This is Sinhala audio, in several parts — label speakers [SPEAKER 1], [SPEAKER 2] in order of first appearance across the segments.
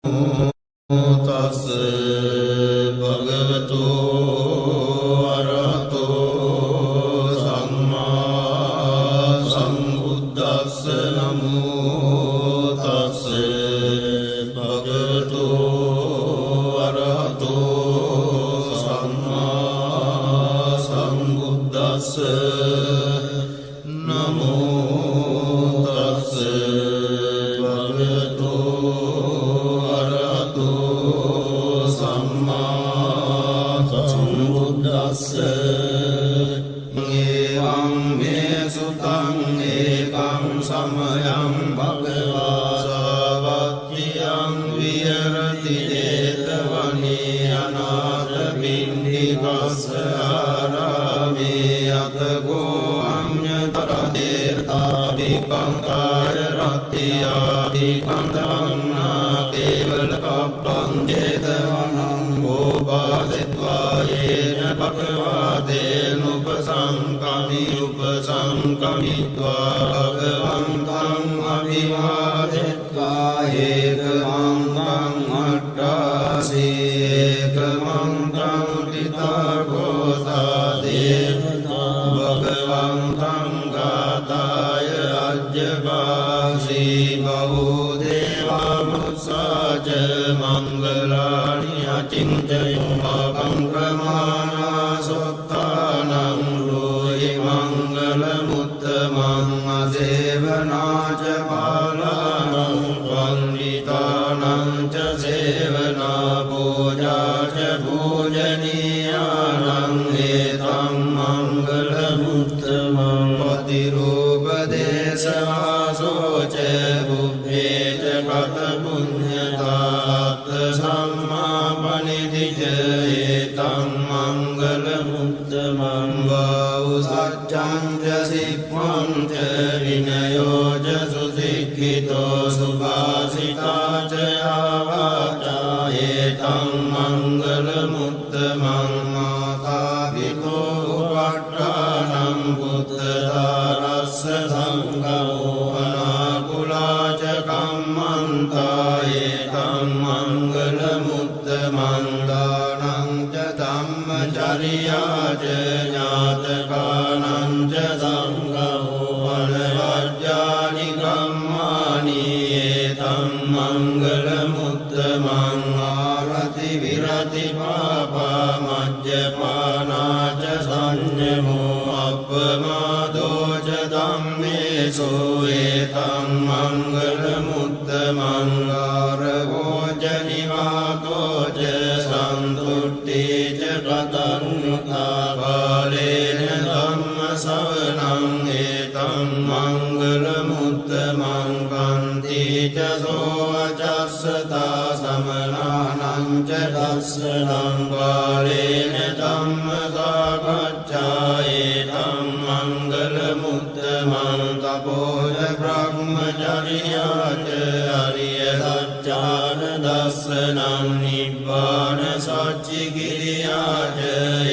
[SPEAKER 1] තස් භගවතු අරහතෝ සම්මා සම්බුද්දස්ස නමෝ තස් භගවතු අරහතෝ සම්මා සම්බුද්දස්ස නමෝ තස් භගවතු එවං මේ සුතං ඒකං සමයං භගවා සාවත්තියං විහෙරති 제තවනේ අනාථ පිණ්ඩිකස්ස ආරාමේ අතකෝ අඤ්ඤතර දේතාදිකං කාය රත්ත්‍යාදිකං ධම්මා කේවල කප්පං 제තවනං ඕපාදිත්වා යේන භගවාදේන උපසංකමිත්වා භගවන්තං අභිවාදෙත්වා ඒකමන්තං අට්ඨාසී ඒකමන්තං තිතගෝසා දේවතා භගවන්තං ගාතාය අජ්ජපාසී බහූ දේවාමුසාච මංගලානි අචින්තයෝ මකං ප්‍රමාණා සොත්තානං රෝහි මංගල මුත්තමං අසේවනාච පාලානං පන්විතානං ච සේවනා පූජාච පූජනීයානං ඒතං මංගල මුත්තමං පතිරූපදේශවාසෝච බුබ්බේච කත පුඤ්ඤතාත් සම්මාපනිදිච ඒතං මංගල මුත්තමං වාවු සච්ඡං ච සික්ඛං ච විනයෝ ච සුසික්ඛිතෝ සුභාසිතා ච ආවාචා ඒතං මංගල මුත්තමං මාතාපිතෝ උපට්ඨානං බුද්ධාරස්ස සංඝෝ අනාකුලා ච කම්මන්තා ඒතං මංගල මුත්තමං දානං ච ධම්මචර්යා ච ඥාතකානං ච සංඝෝ අනවජ්ජානි කම්මානි ඒතං මංගල මුත්තමං ආරති විරති පාපා මජ්ජපානා ච සංයමෝ අප්පමාදෝ ච ධම්මේසු ඒතං මංගල මුත්තමං ආරවෝ ච නිවාතෝ ච සන්තුට්ඨි ච කතන්නුතා කාලේන ධම්ම ශ්‍රවණං ඒතං මංගල මුත්තමං කන්ති ච සෝවචස්සතා සමනානං ච දස්සනං කාලේන ධම්ම සාකච්ඡා ඒතං මංගල මුත්තමං තපෝච බ්‍රහ්මචර්යා ච අරිය සත්‍යාන දස්සනං නිබ්බාන සච්චි කිරියා ච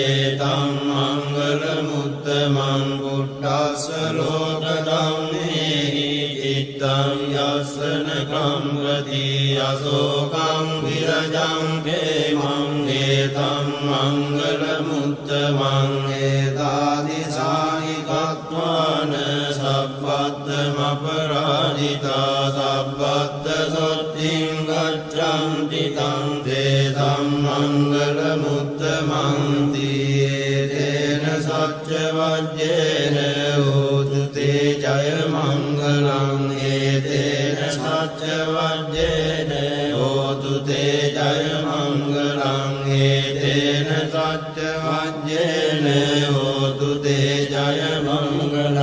[SPEAKER 1] ඒතං මංගල මුත්තමං බුද්ධස්ස ලෝක ධම්මේහි චිත්තං යස්සන කම්පති අසෝකං විරජං ඛේමං ඒතං මංගල මුත්තමං ඒතාදිසානිකත්වාන සබ්බත්තම අපරාධිතා සබ්බත්ත සොත්තිං ගච්ඡන්ති තං තේතං මංගල මුත්තමං තේන සච්ච වජ්ජේන හෝතු තේ ජය මංගලං ඒතේන සච්ච වජ්ජේන හෝතු තේ ජය මංගලං ඒතේන සච්ච වජ්ජේන හෝතු තේ ජය මංගලං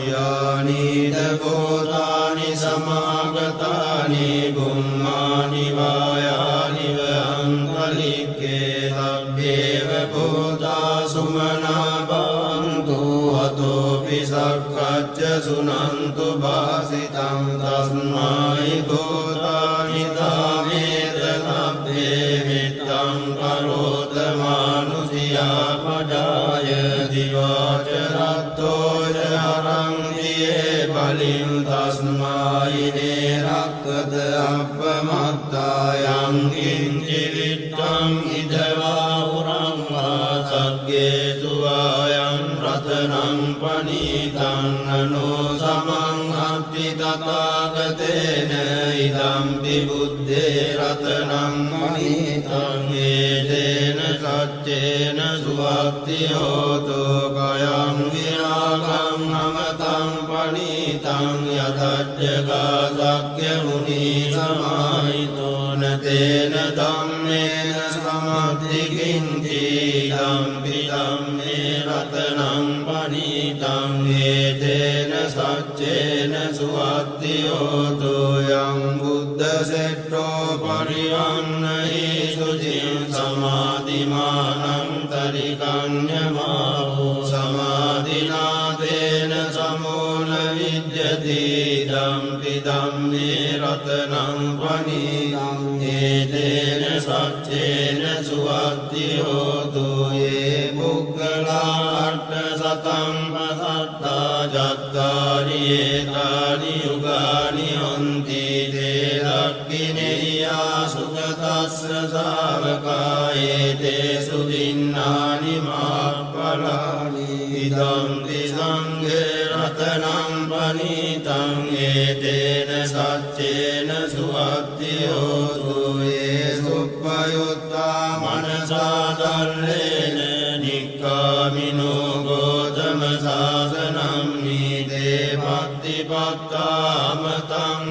[SPEAKER 1] යානිද භූතානි සමාගතානි බුම්මානි වායානි වංකලික්කේ සබ්බේව භූතා සුමනා භවන්තු අතෝපි සක්කච්ඡ සුනන්තු භාසිතං තස්මයි භූතානි දාමේත සබ්බේ මිත්තං කරෝත මානුසියා පජාය දිවාච රත්තෝ ජරං දියේ බලින් තස්මයි නේරක්කද අපමත්තායං ඉදං කිංචි විත්තං ඉදවා උරං වා සග්ගේසු ආයං රතනං පනීතං අනෝ සමං අත්ති තථාගතේන ඉදම්පි බුද්දේ රතනං පනීතං ඒතේන සච්චේන සුවක්ති හෝතු කයං විරාගං අමතං පනීතං යතච්චකා සක්්‍ය මුනි සමාහිතෝන තේන ධම්මේන සමද්දි කිංචි ධම්පි ධම්මේ රතනං පනීතං ඒතේන සච්චේන සුවක්ති හෝතු යං බුද්ධ සෙට්ඨෝ පරිවන්නහි සුචින් සමාධිමානං තරිකඤ්ඤමාවෝ සමාධිනාතේන සමෝන විද්‍යති ධම්පි ධම්මේ රතනං පනීතං ඒතේන සච්චේන සුවක්ති හෝතු යේ පුග්ගලා අට්ඨ සතං පසත්තා ජත්තාරි ඒතානි යුගානි හොන්ති තේ දක්ඛිනේයා සුගතස්ස ශාවකා ඒතේසු දින්නානි මාප්පලානි ඉදම්පි සංඝේ රතනං පනීතං ඒතේන සච්චේන සුවක්ති හෝතු යේ සුප්පයුත්තා මනසා දල්ලේන නික්ඛාමිනෝ ගෝතම සාසනං නීතේ පත්තිපත්තාමතං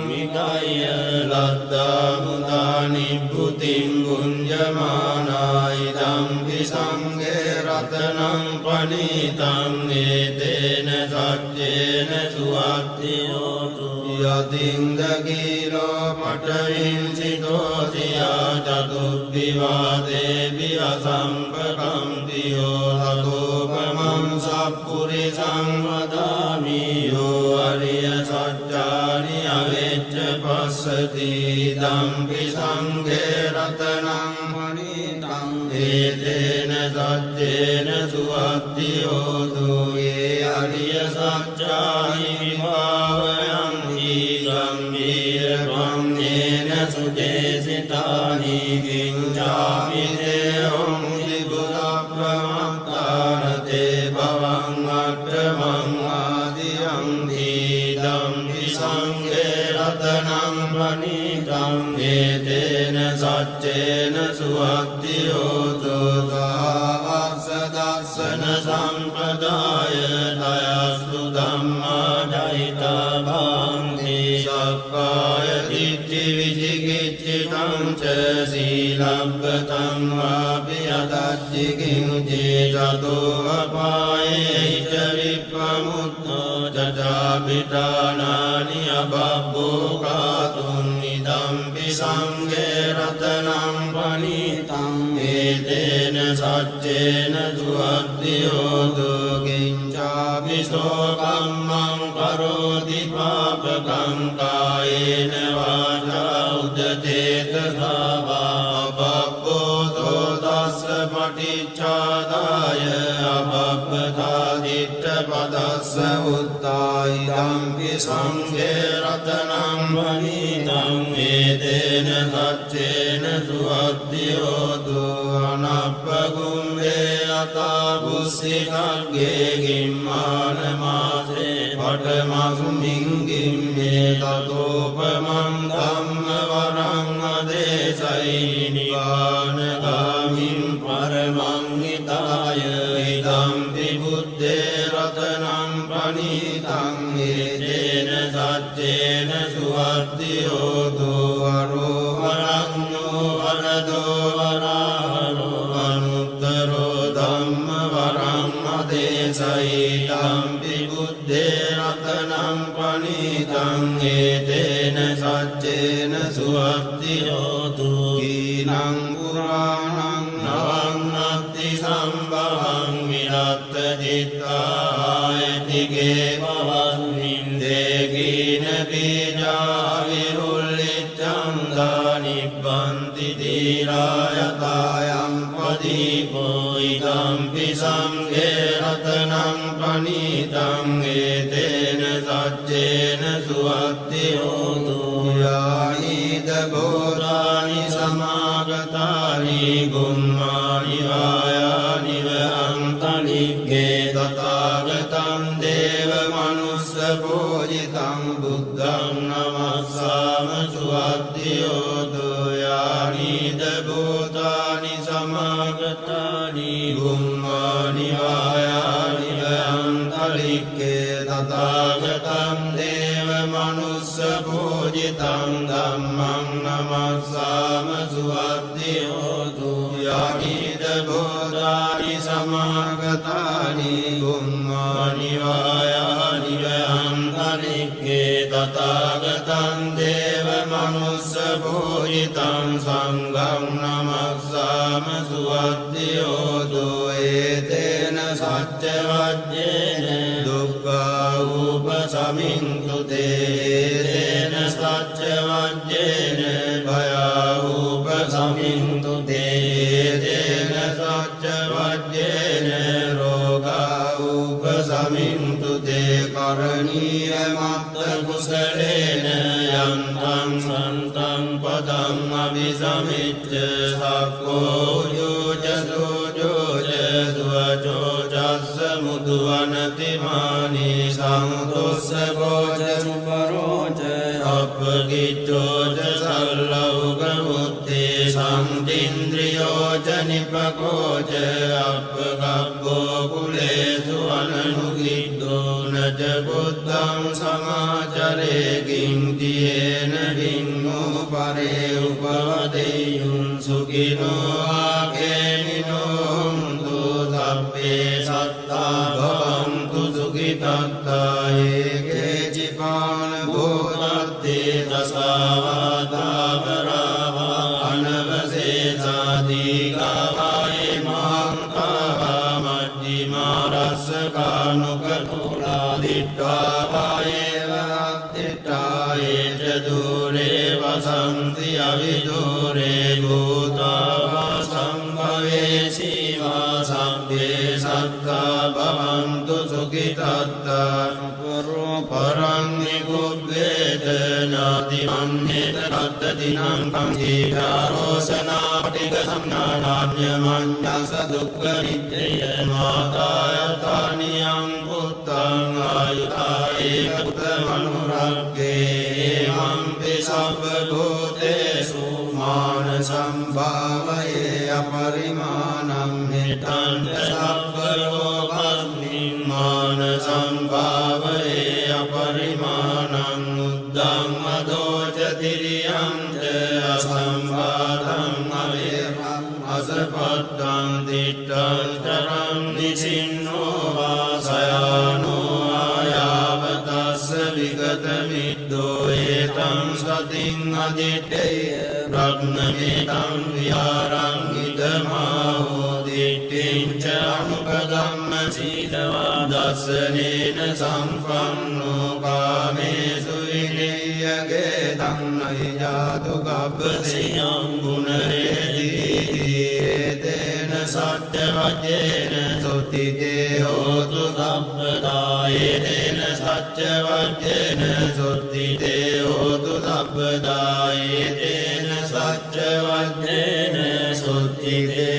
[SPEAKER 1] විකය්‍ය ලද්දා මුදා නිබ්බුතිං ගුඤ්ජමානා ඉදම්පි සංඝේ රතනං පනීතං ඒතේන සච්චේන සුවක්ති හෝතු යතින්ද කීලෝ පඨවින් සිතෝසියා චතුබ්බිවාදේපි අසම්පකම්තියෝ තතෝපමං සප්පුරිසං වදාමි යෝ අරිය සත්‍යානි අවෙච්ච පස්සති ධම්පි සංඝේ රතනං පනීතං ඒතේන සච්චේන සුවක්ති හෝතු යේ අරිය සත්‍යානි විභාවයං ගම්භීර වන්නේන සුදේසිතානි කිංචාමි දේවං විබුධප්‍රමත්තානතේ භවං අට්ඨමං ආදියං දීදම්පි සංඝේ රතනං පනීතං ඒතේන සච්චේන සුවක්ති හෝතු සාවස්ස දස්සන සම්පදාය දයස්තු ධම්මා දයිතා භාන්ති සක්කාය දිට්ඨි විචිකිච්ඡිතං ච සීලබ්බතං වාපි අදච්චි කිංචි චතෝ අපායේ ච විප්පමුත්තෝ චාපිඨානානි අබබ්බෝ කාතුන් ඉදම්පි සංඝේ රතනං පනීතං ඒතේන සච්චේන සුවක්ති හෝතු කිංචාපි සෝකම්මං කරෝති පාපකං කායේන වාචා උදචේතසා වා අබබ්බෝ තස්ස පටිච්චාදාය අබබ්බතා දිට්ඨ පදස්ස උත්තායි ධම්පි සංඝේ රතනං පනීතං ඒතේන සච්චේන සුවක්ති හෝතු අනප්පගුම්මේ අතා බුස්සිකග්ගේ ගිම්මාන මාසේ පඨමස්මින් ගිම්මේ තතෝපමං ධම්ම වරං අදේසයි නිවානගාමින් පරමං හිතාය ඉදම්පි බුද්දේ රතනං පනීතං ඒතේන සච්චේන සුවක්ති හෝතු අරෝහරඤ්ඤෝ වරදෝ වරාහරෝ අනුත්තරෝ ධම්ම වරං අදේසයි ධම්පි බුද්දේ රතනං පනීතං ඒතේන සච්චේන සුවක්ති හෝතු කීනං පුරාණං නවං නත්ති සම්භවං විරත්ත චිත්තායතිගේ භවස්මින් දේගීන බීජා විරුල්ලිච්ඡං දානිබ්බන්ති දීරායතායං පදීපෝ ඉදම්පි සංඝේ රතනං පනීතං ඒතේන සච්චේන සුවක්ති හෝතු යායිද බෝධානි සම සමාගතානි ගුම්මානි වායානි වහන්තලික්ගේ තථාගතං දේව මනුස්ස පූජිතං බුද්ධං නමස්සාම සුවද්දියෝතු යානිද භූතානි සමාගතානි ගුම්මානි වායානි වහන්තලික්ගේ තථාගතං දේව මනුස්ස පූජිතං ධම්මං නමස්සාම සුවද්දියෝතු යානිද භූතානි සමාගතානි ගුම්මානි වායානි වහන්තලික්ගේ තථාගතං දේව මනුස්ස පූජිතං සංඝං නමස්සාම සුවද්දියෝතු ඒතේන සච්ච වජ්ජේන දුක්ඛා උපසමින්තු තේන සච්ච වජ්ජේන භයා උපසමින්තු තේන සච්ච වජ්ජේන රෝගා උපසමින්තු තේ කරණීය මත්ත කුසලේන යන්තං සන්තං පදං අபிසමිච්ඡ සක්ඛෝ යෝච සෝජෝච දුවචෝ චස්ස මුදුවනති මානි සමුදොස්ස ගෝච සුපරෝච අපගිච්ඡෝච සල්ලෞක මුත්තේ සම්දින්ද්‍රියෝච නිපකෝච අපගබ්බෝ කුලේසු අනනුගිද්දෝ නච බුද්ධං සමාචරේ කිංතියේන වින්නෝ පරේ උපවදෙයුන් සුඛිනෝ ආකේමිනෝ හුන්තු සබ්බේ සත්තා භවන්තු සුඛිතත්තා ඒකේ චිපාන භූතත්තේ දසාවාදාවරාවා අනවසේසාදීගාවායේ මහන්තාවා මජ්ජිමාරස්සකානුකතුලා දිට්ඨාවායේ වත්තිට්ඨායේ ච දූරේ වසන්ති අවිදූරේ භූතාවා සම්භවේ සීවා සබ්බේ සත්තා භවන්තු සුඛිතත්තා පරං නිකුබ්බේත නාති මන්නේත රත්තදිනං කංජීකාරෝසනා පටිග සම්නානාන්‍ය මඤ්ඤස දුක්ඛ නිච්චය මාතායතානියං පුත්තං ආයුතායේ පුතමනුරග්ගේ මම්පි සබ්බ භූතේසු මාන සම්භාවයේ අපරිමාණං හිතං සබ්බ ලෝකස්මින් මාන සම්භාවයේ අපරිමාණං උද්දං අදෝච තිරියං ච අසම්බාධං අවේරං අසපත්තං දිට්ඨං තරං නිසින්නෝ වාසයානෝ ආයාවතස්ස විගත මිද්දෝ ඒතං සතින් අදිට්ඨේ රත්නමේතං විහාරං ඉදමාහෝ දිට්ඨිං ච අනුපගම්ම සීලවා දස්සනේන සම්පන්නෝ කාමේසු විනය්‍යගේ තන්නයි ජාතු කබ්බසියං ගුණරේදීතේන සත්‍ය වජ්ජේන සොත්තිතේ හෝතු සබ්බදායේන සත්‍ය වජ්ජේන සොත්තිතේ හෝතු සබ්බදායේන සත්‍ය වජ්ජේන සොත්තිතේ